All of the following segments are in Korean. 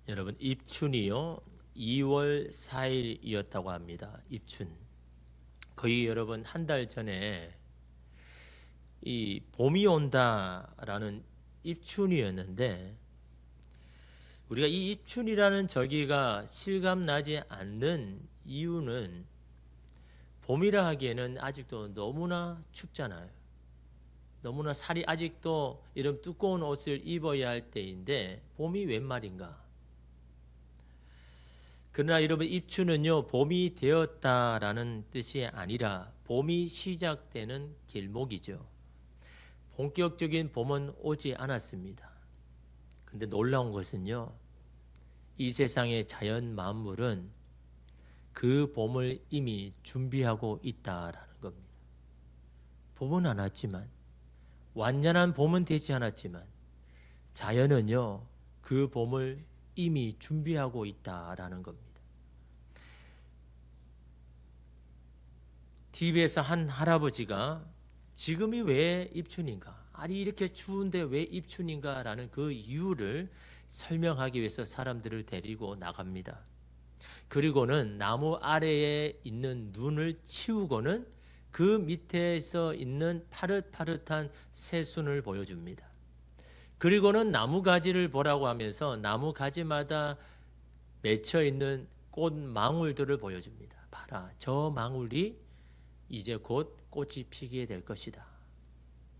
여러분, 입춘이요 2월 4일이었다고 합니다. 입춘. 거의 여러분 한 달 전에 이 봄이 온다라는 입춘이었는데, 우리가 이 입춘이라는 절기가 실감나지 않는 이유는, 봄이라 하기에는 아직도 너무나 춥잖아요. 너무나 살이 아직도 이런 두꺼운 옷을 입어야 할 때인데 봄이 웬 말인가. 그러나 여러분, 입춘은요 봄이 되었다라는 뜻이 아니라 봄이 시작되는 길목이죠. 본격적인 봄은 오지 않았습니다. 근데 놀라운 것은요, 이 세상의 자연 만물은 그 봄을 이미 준비하고 있다라는 겁니다. 봄은 안 왔지만, 완전한 봄은 되지 않았지만, 자연은요 그 봄을 이미 준비하고 있다라는 겁니다. TV에서 한 할아버지가 지금이 왜 입춘인가, 아니 이렇게 추운데 왜 입춘인가 라는 그 이유를 설명하기 위해서 사람들을 데리고 나갑니다. 그리고는 나무 아래에 있는 눈을 치우고는 그 밑에서 있는 파릇파릇한 새순을 보여줍니다. 그리고는 나무 가지를 보라고 하면서 나무 가지마다 맺혀 있는 꽃 망울들을 보여줍니다. 봐라, 저 망울이 이제 곧 꽃이 피게 될 것이다.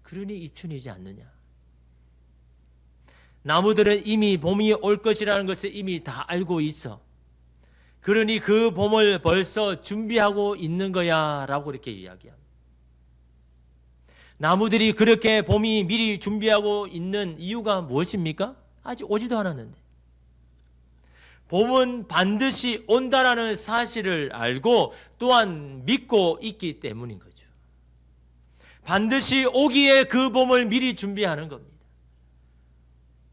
그러니 입춘이지 않느냐. 나무들은 이미 봄이 올 것이라는 것을 이미 다 알고 있어. 그러니 그 봄을 벌써 준비하고 있는 거야 라고 이렇게 이야기합니다. 나무들이 그렇게 봄이 미리 준비하고 있는 이유가 무엇입니까? 아직 오지도 않았는데. 봄은 반드시 온다라는 사실을 알고 또한 믿고 있기 때문인 거죠. 반드시 오기에 그 봄을 미리 준비하는 겁니다.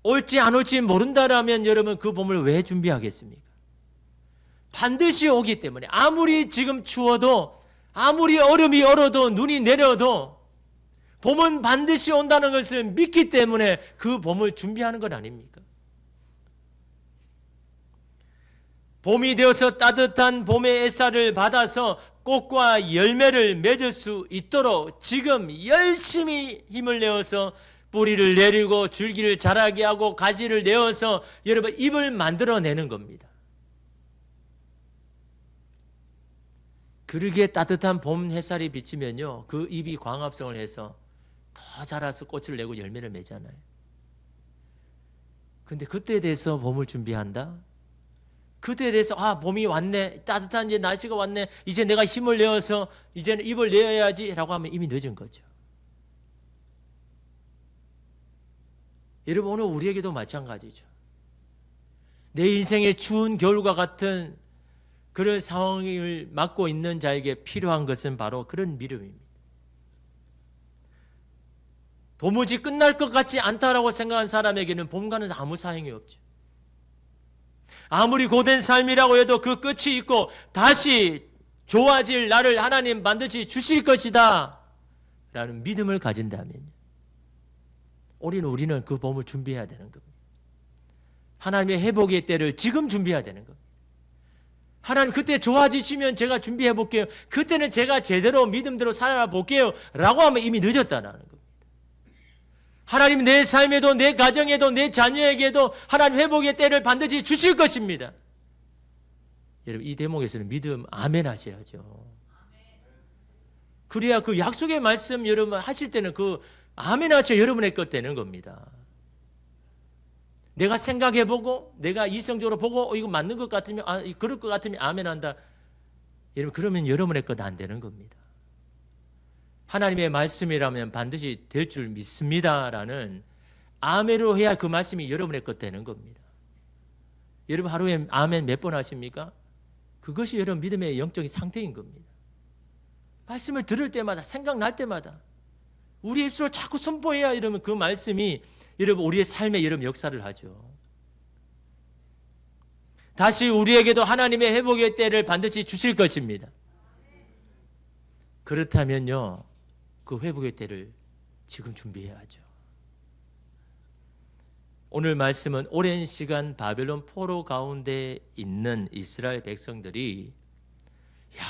올지 안 올지 모른다라면 여러분, 그 봄을 왜 준비하겠습니까? 반드시 오기 때문에. 아무리 지금 추워도, 아무리 얼음이 얼어도, 눈이 내려도 봄은 반드시 온다는 것을 믿기 때문에 그 봄을 준비하는 것 아닙니까? 봄이 되어서 따뜻한 봄의 햇살을 받아서 꽃과 열매를 맺을 수 있도록 지금 열심히 힘을 내어서 뿌리를 내리고 줄기를 자라게 하고 가지를 내어서 여러분 잎을 만들어내는 겁니다. 그러기에 따뜻한 봄 햇살이 비치면요, 그 잎이 광합성을 해서 더 자라서 꽃을 내고 열매를 맺잖아요. 근데 그때에 대해서 봄을 준비한다? 그때에 대해서 봄이 왔네, 따뜻한 이제 날씨가 왔네, 이제 내가 힘을 내어서 이제는 잎을 내어야지 라고 하면 이미 늦은 거죠. 여러분, 오늘 우리에게도 마찬가지죠. 내 인생의 추운 겨울과 같은 그런 상황을 맞고 있는 자에게 필요한 것은 바로 그런 믿음입니다. 도무지 끝날 것 같지 않다라고 생각한 사람에게는 봄과는 아무 사용이 없죠. 아무리 고된 삶이라고 해도 그 끝이 있고 다시 좋아질 날을 하나님 반드시 주실 것이다 라는 믿음을 가진다면 우리는 그 봄을 준비해야 되는 겁니다. 하나님의 회복의 때를 지금 준비해야 되는 겁니다. 하나님, 그때 좋아지시면 제가 준비해 볼게요. 그때는 제가 제대로 믿음대로 살아볼게요 라고 하면 이미 늦었다는 겁니다. 하나님, 내 삶에도 내 가정에도 내 자녀에게도 하나님 회복의 때를 반드시 주실 것입니다. 여러분, 이 대목에서는 믿음 아멘 하셔야죠. 그래야 그 약속의 말씀 여러분 하실 때는 그 아멘 하셔 여러분의 것 되는 겁니다. 내가 생각해보고 내가 이성적으로 보고 이거 맞는 것 같으면 그럴 것 같으면 아멘 한다. 여러분, 그러면 여러분의 것 안 되는 겁니다. 하나님의 말씀이라면 반드시 될 줄 믿습니다라는 아멘으로 해야 그 말씀이 여러분의 것 되는 겁니다. 여러분, 하루에 아멘 몇 번 하십니까? 그것이 여러분 믿음의 영적인 상태인 겁니다. 말씀을 들을 때마다, 생각날 때마다 우리 입술로 자꾸 선포해야 이러면 그 말씀이 여러분 우리의 삶에 여러분 역사를 하죠. 다시 우리에게도 하나님의 회복의 때를 반드시 주실 것입니다. 그렇다면요, 그 회복의 때를 지금 준비해야죠. 오늘 말씀은 오랜 시간 바벨론 포로 가운데 있는 이스라엘 백성들이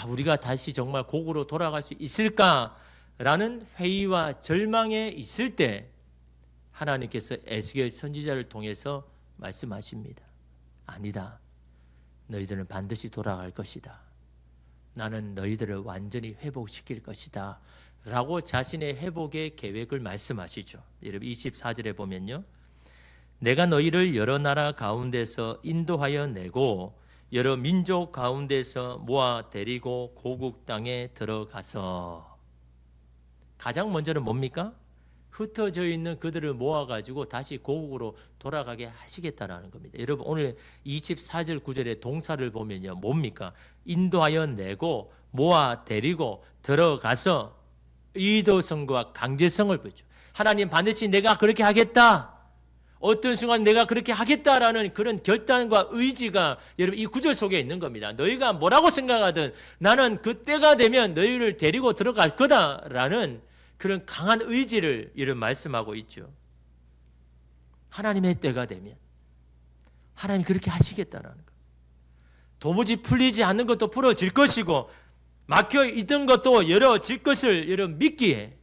우리가 다시 정말 고국으로 돌아갈 수 있을까라는 회의와 절망에 있을 때 하나님께서 에스겔 선지자를 통해서 말씀하십니다. 아니다. 너희들은 반드시 돌아갈 것이다. 나는 너희들을 완전히 회복시킬 것이다. 라고 자신의 회복의 계획을 말씀하시죠. 여러분 24절에 보면요. 내가 너희를 여러 나라 가운데서 인도하여 내고 여러 민족 가운데서 모아 데리고 고국 땅에 들어가서, 가장 먼저는 뭡니까? 흩어져 있는 그들을 모아가지고 다시 고국으로 돌아가게 하시겠다라는 겁니다. 여러분 오늘 24절 9절의 동사를 보면요. 뭡니까? 인도하여 내고 모아 데리고 들어가서 의도성과 강제성을 보죠. 하나님 반드시 내가 그렇게 하겠다. 어떤 순간 내가 그렇게 하겠다라는 그런 결단과 의지가 여러분 이 구절 속에 있는 겁니다. 너희가 뭐라고 생각하든 나는 그때가 되면 너희를 데리고 들어갈 거다라는 그런 강한 의지를 이런 말씀하고 있죠. 하나님의 때가 되면 하나님 그렇게 하시겠다라는 것. 도무지 풀리지 않는 것도 풀어질 것이고 막혀 있던 것도 열어질 것을 여러분 믿기에,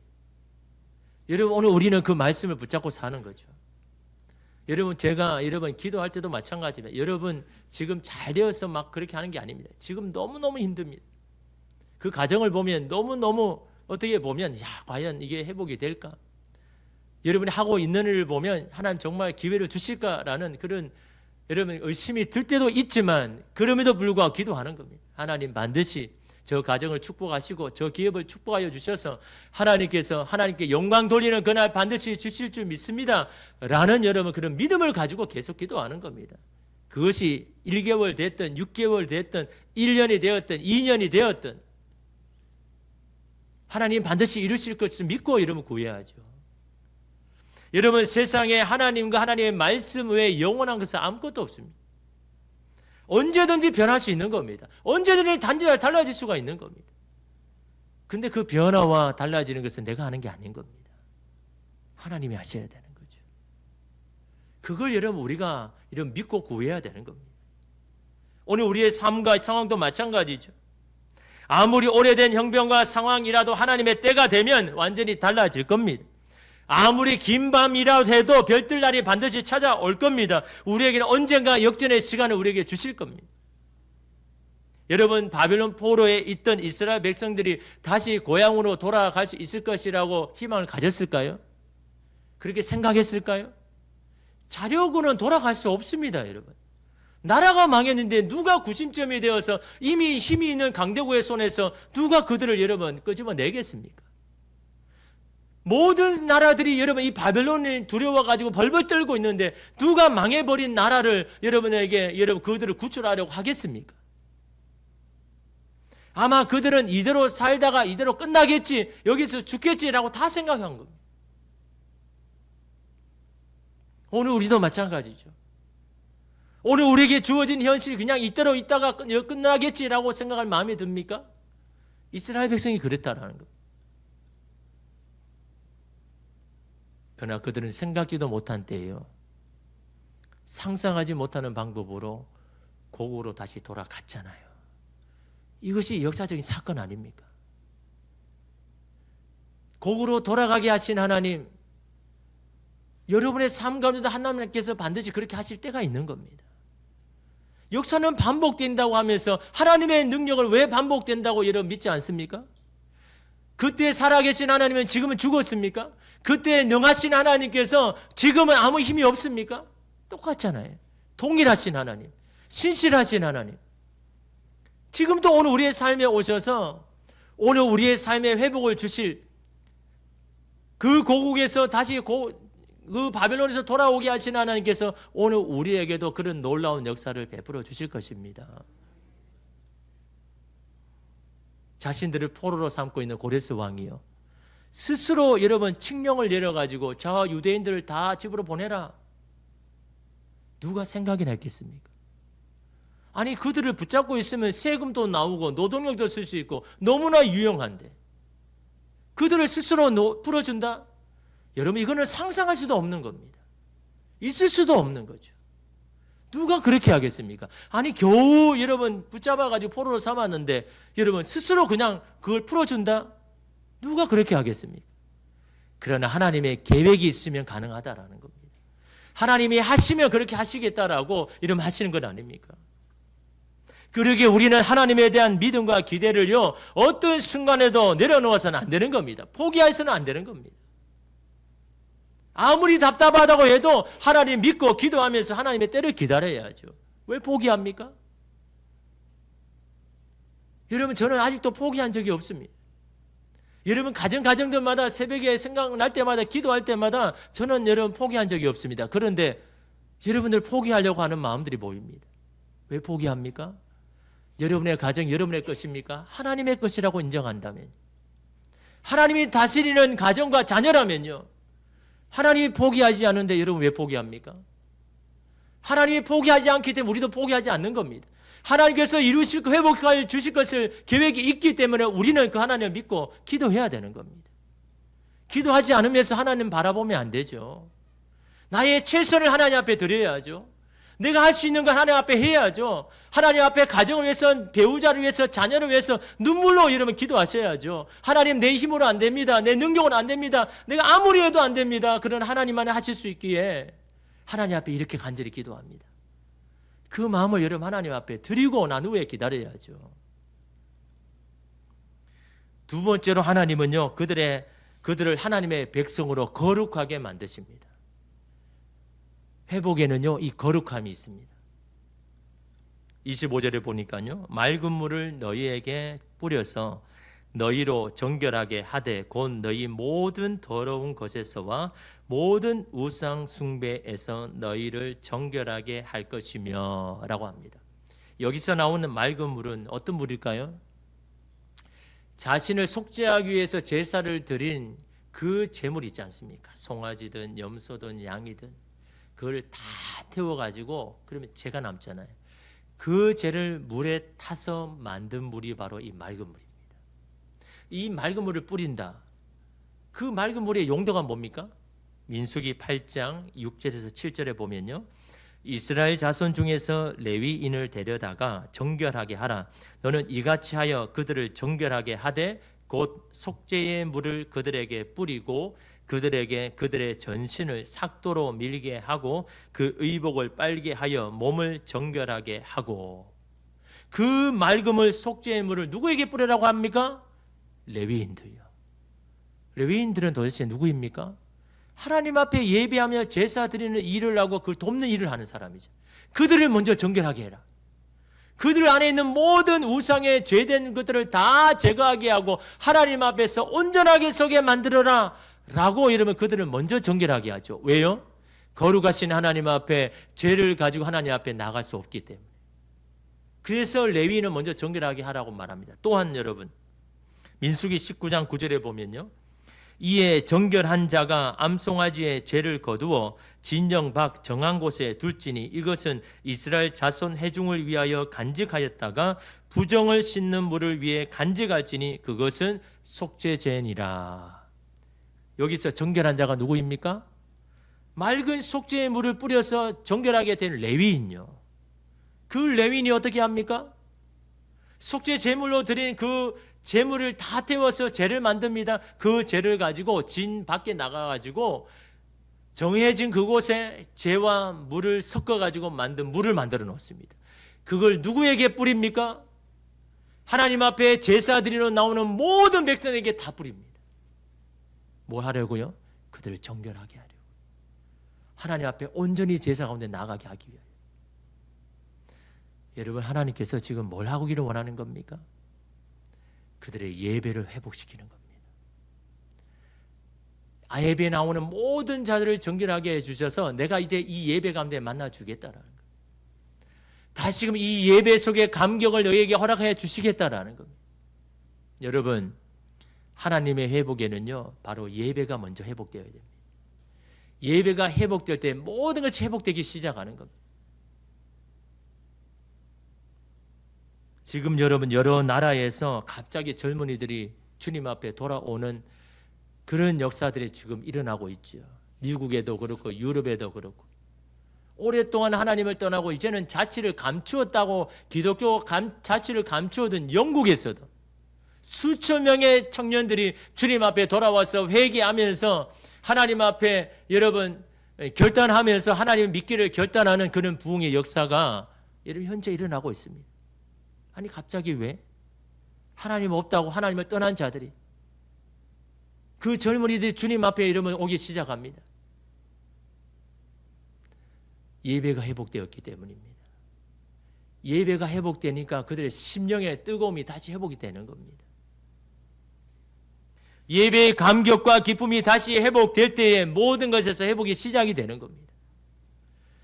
여러분 오늘 우리는 그 말씀을 붙잡고 사는 거죠. 여러분 제가 여러분 기도할 때도 마찬가지입니다. 여러분 지금 잘 되어서 막 그렇게 하는 게 아닙니다. 지금 너무너무 힘듭니다. 그 과정을 보면 너무너무 어떻게 보면 과연 이게 회복이 될까? 여러분이 하고 있는 일을 보면 하나님 정말 기회를 주실까라는 그런 여러분 의심이 들 때도 있지만 그럼에도 불구하고 기도하는 겁니다. 하나님 반드시 저 가정을 축복하시고 저 기업을 축복하여 주셔서 하나님께서 하나님께 영광 돌리는 그날 반드시 주실 줄 믿습니다 라는 여러분 그런 믿음을 가지고 계속 기도하는 겁니다. 그것이 1개월 됐든 6개월 됐든 1년이 되었든 2년이 되었든 하나님 반드시 이루실 것을 믿고 여러분 구해야죠. 여러분 세상에 하나님과 하나님의 말씀 외에 영원한 것은 아무것도 없습니다. 언제든지 변할 수 있는 겁니다. 언제든지 달라질 수가 있는 겁니다. 근데 그 변화와 달라지는 것은 내가 하는 게 아닌 겁니다. 하나님이 하셔야 되는 거죠. 그걸 여러분 우리가 이런 믿고 구해야 되는 겁니다. 오늘 우리의 삶과 상황도 마찬가지죠. 아무리 오래된 형편과 상황이라도 하나님의 때가 되면 완전히 달라질 겁니다. 아무리 긴 밤이라도 해도 별들 날이 반드시 찾아올 겁니다. 우리에게는 언젠가 역전의 시간을 우리에게 주실 겁니다. 여러분 바벨론 포로에 있던 이스라엘 백성들이 다시 고향으로 돌아갈 수 있을 것이라고 희망을 가졌을까요? 그렇게 생각했을까요? 자려고는 돌아갈 수 없습니다. 여러분 나라가 망했는데 누가 구심점이 되어서 이미 힘이 있는 강대국의 손에서 누가 그들을 여러분 끄집어내겠습니까? 모든 나라들이 여러분 이 바벨론이 두려워가지고 벌벌 떨고 있는데 누가 망해버린 나라를 여러분에게 여러분 그들을 구출하려고 하겠습니까? 아마 그들은 이대로 살다가 이대로 끝나겠지, 여기서 죽겠지라고 다 생각한 겁니다. 오늘 우리도 마찬가지죠. 오늘 우리에게 주어진 현실 그냥 이대로 있다가 끝나겠지라고 생각할 마음이 듭니까? 이스라엘 백성이 그랬다라는 겁니다. 그러나 그들은 생각지도 못한 때예요. 상상하지 못하는 방법으로 고국으로 다시 돌아갔잖아요. 이것이 역사적인 사건 아닙니까? 고국으로 돌아가게 하신 하나님, 여러분의 삶 가운데도 하나님께서 반드시 그렇게 하실 때가 있는 겁니다. 역사는 반복된다고 하면서 하나님의 능력을 왜 반복된다고 여러분 믿지 않습니까? 그때 살아계신 하나님은 지금은 죽었습니까? 그때 능하신 하나님께서 지금은 아무 힘이 없습니까? 똑같잖아요. 동일하신 하나님, 신실하신 하나님. 지금도 오늘 우리의 삶에 오셔서 오늘 우리의 삶에 회복을 주실 그 고국에서 다시 그 바벨론에서 돌아오게 하신 하나님께서 오늘 우리에게도 그런 놀라운 역사를 베풀어 주실 것입니다. 자신들을 포로로 삼고 있는 고레스 왕이요, 스스로 여러분 칙령을 내려가지고 저 유대인들을 다 집으로 보내라. 누가 생각이나 했겠습니까? 아니 그들을 붙잡고 있으면 세금도 나오고 노동력도 쓸 수 있고 너무나 유용한데 그들을 스스로 풀어준다? 여러분 이거는 상상할 수도 없는 겁니다. 있을 수도 없는 거죠. 누가 그렇게 하겠습니까? 아니 겨우 여러분 붙잡아가지고 포로로 삼았는데 여러분 스스로 그냥 그걸 풀어준다? 누가 그렇게 하겠습니까? 그러나 하나님의 계획이 있으면 가능하다라는 겁니다. 하나님이 하시면 그렇게 하시겠다라고 이러면 하시는 건 아닙니까? 그러기에 우리는 하나님에 대한 믿음과 기대를요, 어떤 순간에도 내려놓아서는 안 되는 겁니다. 포기해서는 안 되는 겁니다. 아무리 답답하다고 해도 하나님 믿고 기도하면서 하나님의 때를 기다려야죠. 왜 포기합니까? 여러분, 저는 아직도 포기한 적이 없습니다. 여러분, 가정들마다 새벽에 생각날 때마다 기도할 때마다 저는 여러분 포기한 적이 없습니다. 그런데 여러분들 포기하려고 하는 마음들이 보입니다. 왜 포기합니까? 여러분의 가정 여러분의 것입니까? 하나님의 것이라고 인정한다면, 하나님이 다스리는 가정과 자녀라면요, 하나님이 포기하지 않는데 여러분 왜 포기합니까? 하나님이 포기하지 않기 때문에 우리도 포기하지 않는 겁니다. 하나님께서 이루실 회복할 주실 것을 계획이 있기 때문에 우리는 그 하나님을 믿고 기도해야 되는 겁니다. 기도하지 않으면서 하나님 바라보면 안 되죠. 나의 최선을 하나님 앞에 드려야죠. 내가 할 수 있는 건 하나님 앞에 해야죠. 하나님 앞에 가정을 위해서, 배우자를 위해서, 자녀를 위해서 눈물로 여러분 기도하셔야죠. 하나님, 내 힘으로 안 됩니다. 내 능력은 안 됩니다. 내가 아무리 해도 안 됩니다. 그런 하나님만이 하실 수 있기에 하나님 앞에 이렇게 간절히 기도합니다. 그 마음을 여러분 하나님 앞에 드리고 난 후에 기다려야죠. 두 번째로 하나님은요, 그들을 하나님의 백성으로 거룩하게 만드십니다. 회복에는요, 이 거룩함이 있습니다. 25절에 보니까요, 맑은 물을 너희에게 뿌려서 너희로 정결하게 하되 곧 너희 모든 더러운 것에서와 모든 우상 숭배에서 너희를 정결하게 할 것이며 라고 합니다. 여기서 나오는 맑은 물은 어떤 물일까요? 자신을 속죄하기 위해서 제사를 드린 그 제물 있지 않습니까? 송아지든 염소든 양이든 그걸 다 태워가지고 그러면 죄가 남잖아요. 그 죄를 물에 타서 만든 물이 바로 이 맑은 물입니다. 이 맑은 물을 뿌린다. 그 맑은 물의 용도가 뭡니까? 민수기 8장 6절에서 7절에 보면요, 이스라엘 자손 중에서 레위인을 데려다가 정결하게 하라. 너는 이같이 하여 그들을 정결하게 하되 곧 속죄의 물을 그들에게 뿌리고 그들에게 그들의 전신을 삭도로 밀게 하고 그 의복을 빨게 하여 몸을 정결하게 하고. 그 맑음을, 속죄의 물을 누구에게 뿌리라고 합니까? 레위인들요. 레위인들은 도대체 누구입니까? 하나님 앞에 예배하며 제사 드리는 일을 하고 그걸 돕는 일을 하는 사람이죠. 그들을 먼저 정결하게 해라. 그들 안에 있는 모든 우상의 죄된 것들을 다 제거하게 하고 하나님 앞에서 온전하게 서게 만들어라 라고 이러면 그들을 먼저 정결하게 하죠. 왜요? 거룩하신 하나님 앞에 죄를 가지고 하나님 앞에 나갈 수 없기 때문에. 그래서 레위인은 먼저 정결하게 하라고 말합니다. 또한 여러분, 민수기 19장 9절에 보면요, 이에 정결한 자가 암송아지의 죄를 거두어 진정 밖 정한 곳에 둘지니 이것은 이스라엘 자손 회중을 위하여 간직하였다가 부정을 씻는 물을 위해 간직할지니 그것은 속죄제니라. 여기서 정결한 자가 누구입니까? 맑은 속죄의 물을 뿌려서 정결하게 된 레위인요. 그 레위인이 어떻게 합니까? 속죄 제물로 드린 그 제물을 다 태워서 제를 만듭니다. 그 제를 가지고 진 밖에 나가가지고 정해진 그곳에 제와 물을 섞어가지고 만든 물을 만들어 놓습니다. 그걸 누구에게 뿌립니까? 하나님 앞에 제사 드리러 나오는 모든 백성에게 다 뿌립니다. 뭘 하려고요? 그들을 정결하게 하려고. 하나님 앞에 온전히 제사 가운데 나가게 하기 위해서. 여러분, 하나님께서 지금 뭘 하기를 원하는 겁니까? 그들의 예배를 회복시키는 겁니다. 예배에 나오는 모든 자들을 정결하게 해주셔서 내가 이제 이 예배 가운데 만나주겠다라는 거예요. 다시금 이 예배 속에 감격을 너희에게 허락해 주시겠다라는 겁니다. 여러분, 하나님의 회복에는요, 바로 예배가 먼저 회복되어야 됩니다. 예배가 회복될 때 모든 것이 회복되기 시작하는 겁니다. 지금 여러분, 여러 나라에서 갑자기 젊은이들이 주님 앞에 돌아오는 그런 역사들이 지금 일어나고 있죠. 미국에도 그렇고 유럽에도 그렇고. 오랫동안 하나님을 떠나고 이제는 자치를 감추었다고 기독교 자치를 감추었던 영국에서도 수천 명의 청년들이 주님 앞에 돌아와서 회개하면서 하나님 앞에 여러분 결단하면서 하나님을 믿기를 결단하는 그런 부흥의 역사가 여러분 현재 일어나고 있습니다. 아니 갑자기 왜? 하나님 없다고 하나님을 떠난 자들이 그 젊은이들이 주님 앞에 이러면 오기 시작합니다. 예배가 회복되었기 때문입니다. 예배가 회복되니까 그들의 심령의 뜨거움이 다시 회복이 되는 겁니다. 예배의 감격과 기쁨이 다시 회복될 때에 모든 것에서 회복이 시작이 되는 겁니다.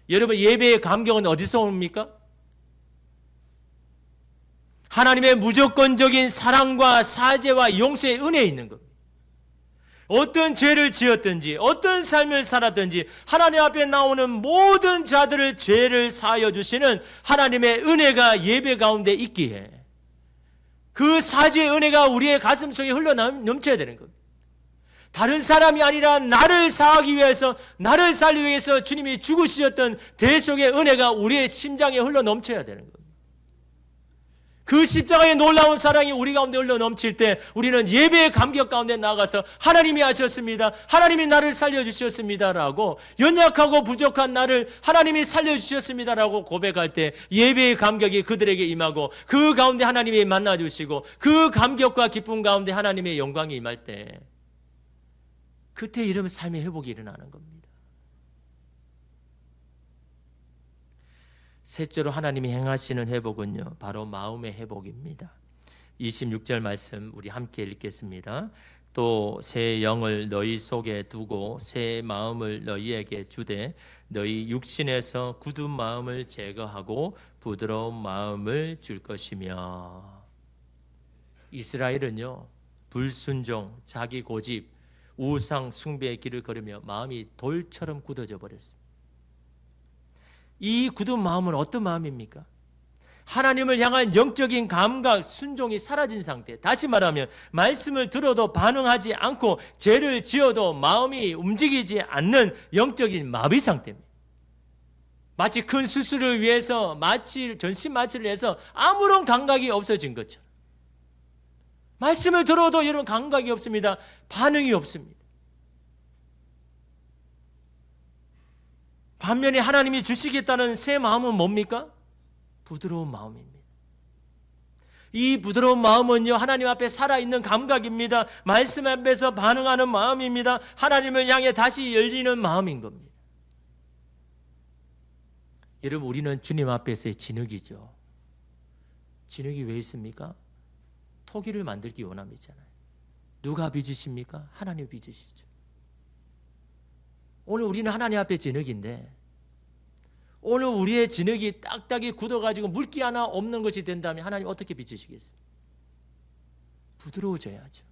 여러분 예배의 감격은 어디서 옵니까? 하나님의 무조건적인 사랑과 사죄와 용서의 은혜에 있는 겁니다. 어떤 죄를 지었든지 어떤 삶을 살았든지 하나님 앞에 나오는 모든 자들의 죄를 사하여 주시는 하나님의 은혜가 예배 가운데 있기에 그 사죄의 은혜가 우리의 가슴 속에 흘러넘쳐야 되는 겁니다. 다른 사람이 아니라 나를 사하기 위해서 나를 살리기 위해서 주님이 죽으셨던 대속의 은혜가 우리의 심장에 흘러넘쳐야 되는 겁니다. 그 십자가의 놀라운 사랑이 우리 가운데 흘러넘칠 때 우리는 예배의 감격 가운데 나가서 하나님이 하셨습니다. 하나님이 나를 살려주셨습니다라고 연약하고 부족한 나를 하나님이 살려주셨습니다라고 고백할 때 예배의 감격이 그들에게 임하고 그 가운데 하나님이 만나주시고 그 감격과 기쁨 가운데 하나님의 영광이 임할 때 그때 이러면 삶의 회복이 일어나는 겁니다. 셋째로 하나님이 행하시는 회복은요, 바로 마음의 회복입니다. 26절 말씀 우리 함께 읽겠습니다. 또 새 영을 너희 속에 두고 새 마음을 너희에게 주되 너희 육신에서 굳은 마음을 제거하고 부드러운 마음을 줄 것이며. 이스라엘은요, 불순종, 자기 고집, 우상 숭배의 길을 걸으며 마음이 돌처럼 굳어져 버렸습니다. 이 굳은 마음은 어떤 마음입니까? 하나님을 향한 영적인 감각, 순종이 사라진 상태. 다시 말하면 말씀을 들어도 반응하지 않고 죄를 지어도 마음이 움직이지 않는 영적인 마비 상태입니다. 마치 큰 수술을 위해서 전신 마취를 해서 아무런 감각이 없어진 것처럼. 말씀을 들어도 여러분 감각이 없습니다. 반응이 없습니다. 반면에 하나님이 주시겠다는 새 마음은 뭡니까? 부드러운 마음입니다. 이 부드러운 마음은요, 하나님 앞에 살아있는 감각입니다. 말씀 앞에서 반응하는 마음입니다. 하나님을 향해 다시 열리는 마음인 겁니다. 여러분, 우리는 주님 앞에서의 진흙이죠. 진흙이 왜 있습니까? 토기를 만들기 원함이잖아요. 누가 빚으십니까? 하나님 빚으시죠. 오늘 우리는 하나님 앞에 진흙인데 오늘 우리의 진흙이 딱딱이 굳어가지고 물기 하나 없는 것이 된다면 하나님 어떻게 빚으시겠습니까? 부드러워져야죠.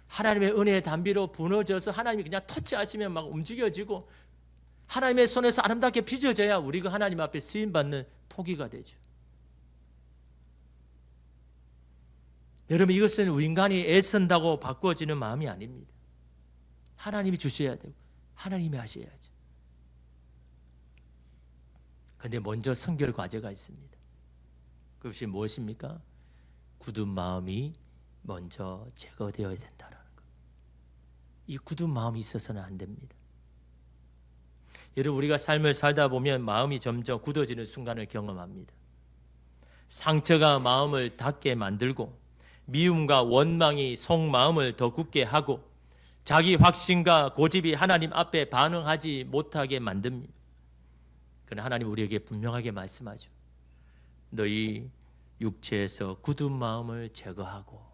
하나님의 은혜의 단비로 부러져서 하나님이 그냥 터치하시면 막 움직여지고 하나님의 손에서 아름답게 빚어져야 우리가 하나님 앞에 쓰임받는 토기가 되죠. 여러분, 이것은 인간이 애쓴다고 바꿔지는 마음이 아닙니다. 하나님이 주셔야 되고 하나님이 하셔야죠. 그런데 먼저 선결 과제가 있습니다. 그것이 무엇입니까? 굳은 마음이 먼저 제거되어야 된다는 것. 이 굳은 마음이 있어서는 안 됩니다. 여러분, 우리가 삶을 살다 보면 마음이 점점 굳어지는 순간을 경험합니다. 상처가 마음을 닫게 만들고 미움과 원망이 속마음을 더 굳게 하고 자기 확신과 고집이 하나님 앞에 반응하지 못하게 만듭니다. 그러나 하나님 우리에게 분명하게 말씀하죠. 너희 육체에서 굳은 마음을 제거하고,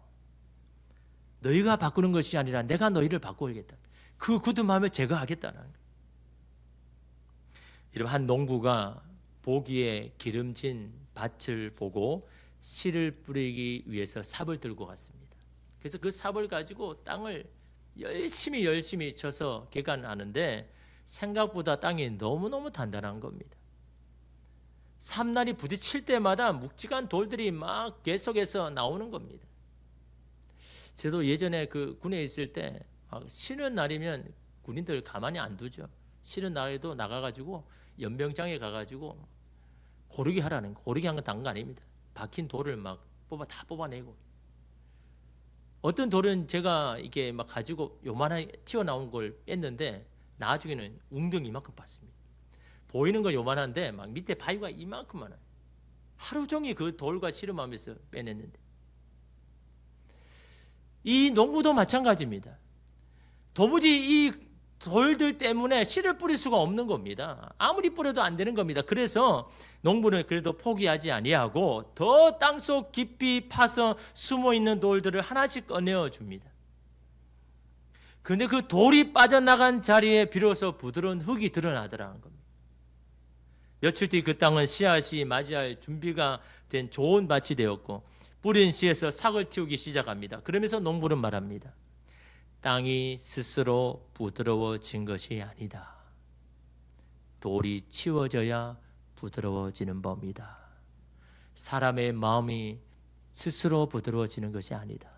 너희가 바꾸는 것이 아니라 내가 너희를 바꾸겠다. 그 굳은 마음을 제거하겠다는 거예요. 여러분, 한 농부가 보기에 기름진 밭을 보고 씨를 뿌리기 위해서 삽을 들고 갔습니다. 그래서 그 삽을 가지고 땅을 열심히 쳐서 개간하는데 생각보다 땅이 너무너무 단단한 겁니다. 삼날이 부딪힐 때마다 묵직한 돌들이 막 계속해서 나오는 겁니다. 저도 예전에 그 군에 있을 때 쉬는 날이면 군인들 가만히 안 두죠. 쉬는 날에도 나가가지고 연병장에 가가지고 고르기 하라는 고르기 한 건 단 거 아닙니다. 박힌 돌을 막 다 뽑아내고, 어떤 돌은 제가 이게 막 가지고 요만하게 튀어나온 걸 뺐는데 나중에는 웅덩이 이만큼 봤습니다. 보이는 건 요만한데 막 밑에 바위가 이만큼 많아요. 하루 종일 그 돌과 씨름하면서 빼냈는데, 이 농부도 마찬가지입니다. 도무지 이 돌들 때문에 씨를 뿌릴 수가 없는 겁니다. 아무리 뿌려도 안 되는 겁니다. 그래서 농부는 그래도 포기하지 아니하고 더 땅속 깊이 파서 숨어있는 돌들을 하나씩 꺼내어 줍니다. 그런데 그 돌이 빠져나간 자리에 비로소 부드러운 흙이 드러나더라는 겁니다. 며칠 뒤 그 땅은 씨앗이 맞이할 준비가 된 좋은 밭이 되었고 뿌린 씨에서 삭을 틔우기 시작합니다. 그러면서 농부는 말합니다. 땅이 스스로 부드러워진 것이 아니다. 돌이 치워져야 부드러워지는 법이다. 사람의 마음이 스스로 부드러워지는 것이 아니다.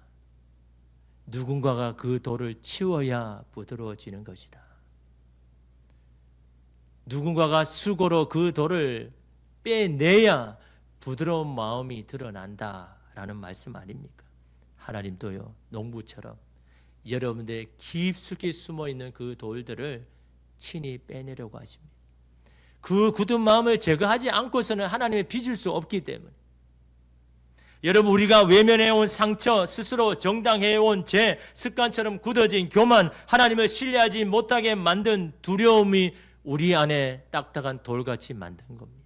누군가가 그 돌을 치워야 부드러워지는 것이다. 누군가가 수고로 그 돌을 빼내야 부드러운 마음이 드러난다라는 말씀 아닙니까? 하나님도요, 농부처럼 여러분들의 깊숙이 숨어있는 그 돌들을 친히 빼내려고 하십니다. 그 굳은 마음을 제거하지 않고서는 하나님의 빚을 수 없기 때문에, 여러분, 우리가 외면해온 상처, 스스로 정당해온 죄, 습관처럼 굳어진 교만, 하나님을 신뢰하지 못하게 만든 두려움이 우리 안에 딱딱한 돌같이 만든 겁니다.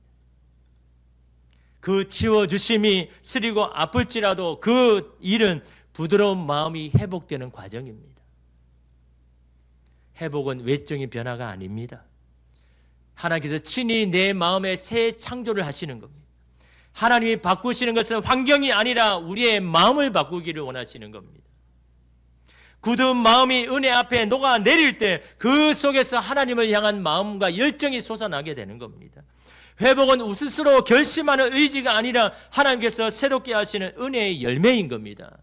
그 치워주심이 쓰리고 아플지라도 그 일은 부드러운 마음이 회복되는 과정입니다. 회복은 외적인 변화가 아닙니다. 하나님께서 친히 내 마음에 새 창조를 하시는 겁니다. 하나님이 바꾸시는 것은 환경이 아니라 우리의 마음을 바꾸기를 원하시는 겁니다. 굳은 마음이 은혜 앞에 녹아내릴 때 그 속에서 하나님을 향한 마음과 열정이 솟아나게 되는 겁니다. 회복은 스스로 결심하는 의지가 아니라 하나님께서 새롭게 하시는 은혜의 열매인 겁니다.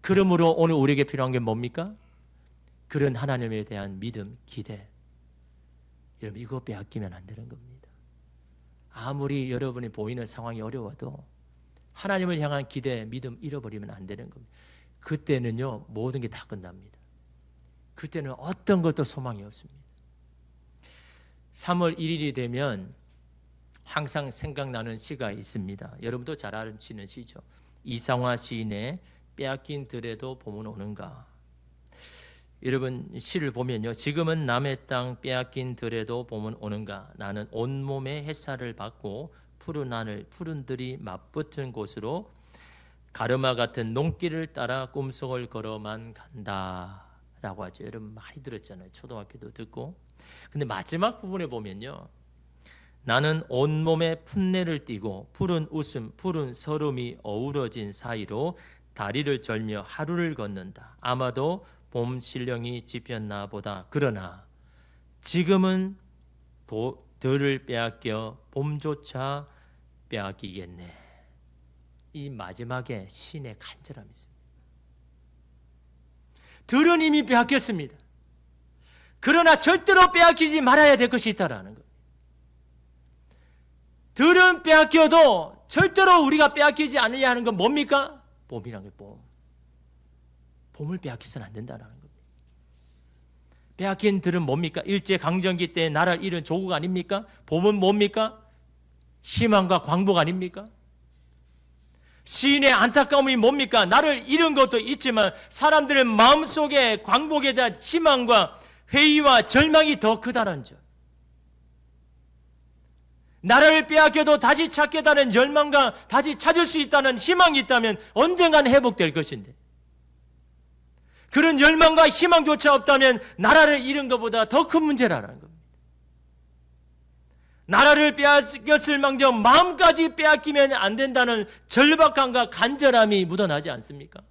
그러므로 오늘 우리에게 필요한 게 뭡니까? 그런 하나님에 대한 믿음, 기대. 여러분, 이거 빼앗기면 안 되는 겁니다. 아무리 여러분이 보이는 상황이 어려워도 하나님을 향한 기대, 믿음 잃어버리면 안 되는 겁니다. 그때는요, 모든 게 다 끝납니다. 그때는 어떤 것도 소망이 없습니다. 3월 1일이 되면 항상 생각나는 시가 있습니다. 여러분도 잘 아시는 시죠. 이상화 시인의 빼앗긴 들에도 봄은 오는가. 여러분, 시를 보면요, 지금은 남의 땅 빼앗긴 들에도 봄은 오는가. 나는 온몸에 햇살을 받고 푸른 하늘, 푸른 들이 맞붙은 곳으로 가르마 같은 농길을 따라 꿈속을 걸어만 간다 라고 하죠. 여러분 많이 들었잖아요. 초등학교도 듣고. 근데 마지막 부분에 보면요, 나는 온몸에 풋내를 띠고 푸른 웃음, 푸른 서름이 어우러진 사이로 다리를 절며 하루를 걷는다. 아마도 봄 신령이 집혔나 보다. 그러나 지금은 들을 빼앗겨 봄조차 빼앗기겠네. 이 마지막에 신의 간절함이 있습니다. 들은 이미 빼앗겼습니다. 그러나 절대로 빼앗기지 말아야 될 것이 있다라는 거예요. 들은 빼앗겨도 절대로 우리가 빼앗기지 않으려 하는 건 뭡니까? 봄이란 게 봄. 봄을 빼앗기서는 안 된다는 겁니다. 빼앗긴 들은 뭡니까? 일제강점기 때 나라를 잃은 조국 아닙니까? 봄은 뭡니까? 희망과 광복 아닙니까? 시인의 안타까움이 뭡니까? 나를 잃은 것도 있지만 사람들의 마음속에 광복에 대한 희망과 회의와 절망이 더 크다는 점. 나라를 빼앗겨도 다시 찾겠다는 열망과 다시 찾을 수 있다는 희망이 있다면 언젠간 회복될 것인데, 그런 열망과 희망조차 없다면 나라를 잃은 것보다 더 큰 문제라는 겁니다. 나라를 빼앗겼을 망정 마음까지 빼앗기면 안 된다는 절박함과 간절함이 묻어나지 않습니까?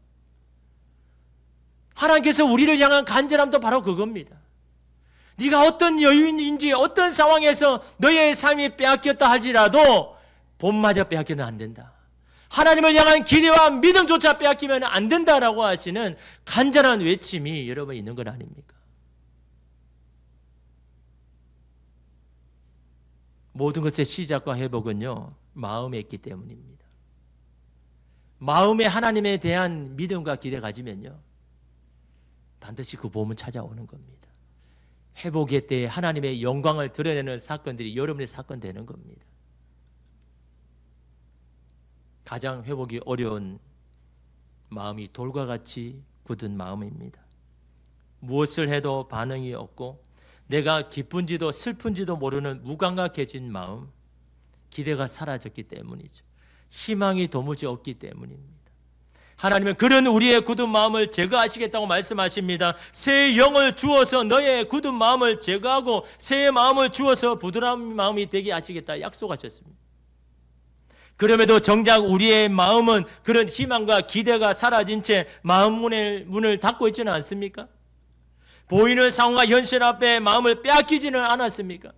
하나님께서 우리를 향한 간절함도 바로 그겁니다. 네가 어떤 여유인지 어떤 상황에서 너의 삶이 빼앗겼다 할지라도 봄마저 빼앗겨는 안 된다. 하나님을 향한 기대와 믿음조차 빼앗기면 안 된다라고 하시는 간절한 외침이 여러분 있는 건 아닙니까? 모든 것의 시작과 회복은요, 마음에 있기 때문입니다. 마음에 하나님에 대한 믿음과 기대 가지면요, 반드시 그 복음은 찾아오는 겁니다. 회복의 때에 하나님의 영광을 드러내는 사건들이 여러분의 사건 되는 겁니다. 가장 회복이 어려운 마음이 돌과 같이 굳은 마음입니다. 무엇을 해도 반응이 없고 내가 기쁜지도 슬픈지도 모르는 무감각해진 마음, 기대가 사라졌기 때문이죠. 희망이 도무지 없기 때문입니다. 하나님은 그런 우리의 굳은 마음을 제거하시겠다고 말씀하십니다. 새 영을 주어서 너의 굳은 마음을 제거하고 새 마음을 주어서 부드러운 마음이 되게 하시겠다 약속하셨습니다. 그럼에도 정작 우리의 마음은 그런 희망과 기대가 사라진 채 마음 문을 닫고 있지는 않습니까? 보이는 상황과 현실 앞에 마음을 빼앗기지는 않았습니까?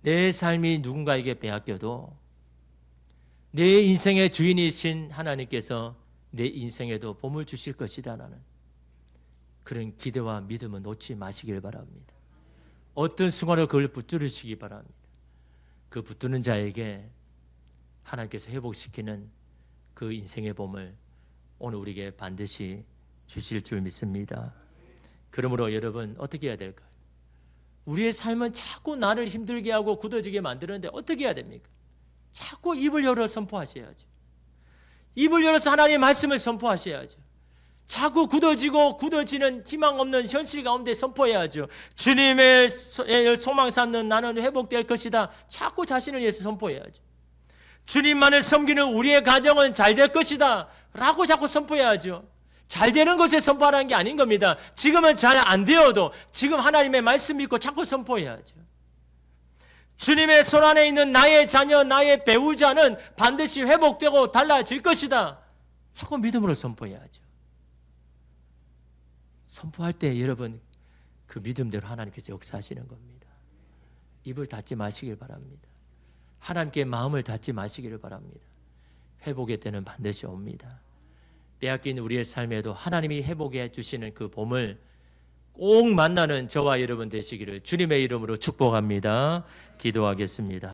내 삶이 누군가에게 빼앗겨도 내 인생의 주인이신 하나님께서 내 인생에도 봄을 주실 것이다라는 그런 기대와 믿음을 놓지 마시길 바랍니다. 어떤 순간을 그걸 붙들으시기 바랍니다. 그 붙드는 자에게 하나님께서 회복시키는 그 인생의 봄을 오늘 우리에게 반드시 주실 줄 믿습니다. 그러므로 여러분 어떻게 해야 될까요? 우리의 삶은 자꾸 나를 힘들게 하고 굳어지게 만드는데 어떻게 해야 됩니까? 자꾸 입을 열어 선포하셔야죠. 입을 열어서 하나님의 말씀을 선포하셔야죠. 자꾸 굳어지는 희망 없는 현실 가운데 선포해야죠. 주님의 소망 삼는 나는 회복될 것이다. 자꾸 자신을 위해서 선포해야죠. 주님만을 섬기는 우리의 가정은 잘 될 것이다 라고 자꾸 선포해야죠. 잘 되는 것에 선포하라는 게 아닌 겁니다. 지금은 잘 안 되어도 지금 하나님의 말씀 믿고 자꾸 선포해야죠. 주님의 손 안에 있는 나의 자녀, 나의 배우자는 반드시 회복되고 달라질 것이다. 자꾸 믿음으로 선포해야죠. 선포할 때 여러분 그 믿음대로 하나님께서 역사하시는 겁니다. 입을 닫지 마시길 바랍니다. 하나님께 마음을 닫지 마시기를 바랍니다. 회복의 때는 반드시 옵니다. 빼앗긴 우리의 삶에도 하나님이 회복해 주시는 그 봄을 꼭 만나는 저와 여러분 되시기를 주님의 이름으로 축복합니다. 기도하겠습니다.